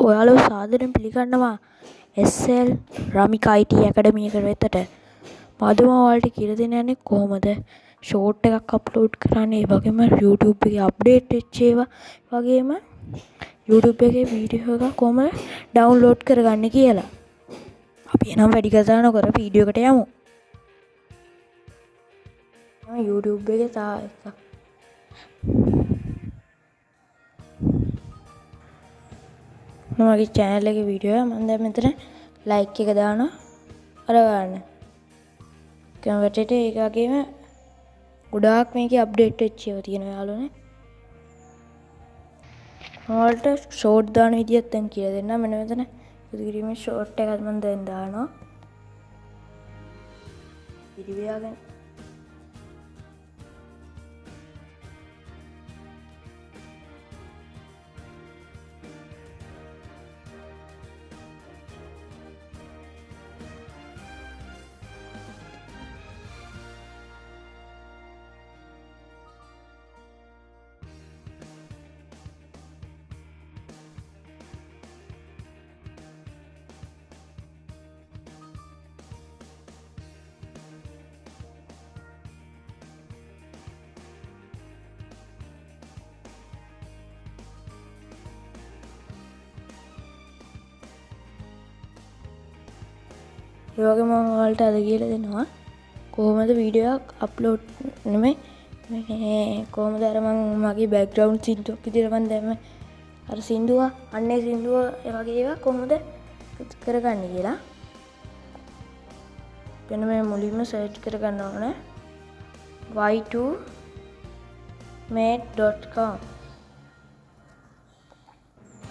ඔයාලව සාදරයෙන් පිළිගන්නවා SL RAMIKA IT Academy එකට වෙතට. මම ඔයාලට කියලා දෙන්න යන්නේ කොහොමද ෂෝට් එකක් අප්ලෝඩ් කරන්නේ, ඒ වගේම YouTube එකේ අප්ඩේට් වෙච්ච ඒවා, වගේම YouTube එකේ වීඩියෝ එකක් කොහොමද ඩවුන්ලෝඩ් කරගන්නේ කියලා. අපි එනම් වැඩි කතා නොකර වීඩියෝ එකට යමු. මම YouTube එකේ තා එකක් මගේ channel එකේ වීඩියෝ එක මම දැන් මෙතන like එක දානවා අර ගන්න. කන්වර්ට් ඒක වගේම ගොඩාක් මේකේ අප්ඩේට් වෙච්ච ඒවා තියෙනවා යාළුවනේ. ඔයාලට ෂෝට් දාන විදියත් දැන් කියලා දෙන්නම්. මෙන්න මෙතන ඉදිරියේ ෂෝට් එකක් මම දැන් දානවා. ඉරිවියාගෙන ඒ වගේම මම ඔයාලට අද කියලා දෙනවා කොහොමද වීඩියෝ එකක් අප්ලෝඩ් නෙමෙයි මේ කොහොමද අර මගේ බෑග්ග්‍රවුන්ඩ් සින්දුවක් විදියට මම දැම්ම අර සින්දුව අන්නේ සින්දුව ඒ වගේ ඒවා කොහොමද කරගන්නේ කියලා. වෙන මේ මුලින්ම සර්ච් කරගන්න ඕනේ y2mate.com.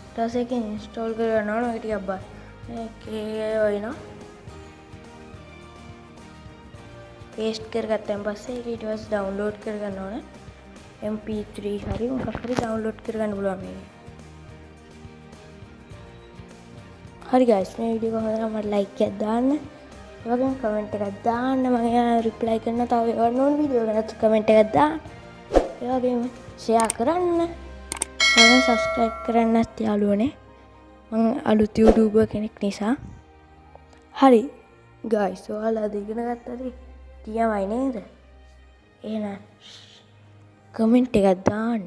ඊට පස්සේ ඒක ඉන්ස්ටෝල් කරගන්න ඕනේ. ඒක ටිකක් බාර මේකේ වයින්නවා. पेस्ट करගත්තන් පස්සේ ඒක ඊට පස්සේ ඩවුන්ලෝඩ් කරගන්න ඕනේ. MP3 හරි මොකක් හරි ඩවුන්ලෝඩ් කරගන්න පුළුවන් මේක. හරි guys, මේ වීඩියෝ එක හොඳ නම් මට like එකක් දාන්න. ඒ වගේම කමෙන්ට් එකක් දාන්න. මම රිප්ලයි කරන තව එවන්න ඕන වීඩියෝ ගැන කමෙන්ට් එකක් දාන්න. ඒ වගේම ෂෙයා කරන්න. මම subscribe කරන්නත් යාළුවනේ. මම අලුත් YouTuber කෙනෙක් නිසා. හරි guys, ඔයාලා අද ඉගෙන ගත්තද? තියමයි නේද? එහෙනම් කමෙන්ට් එකක් දාන්න.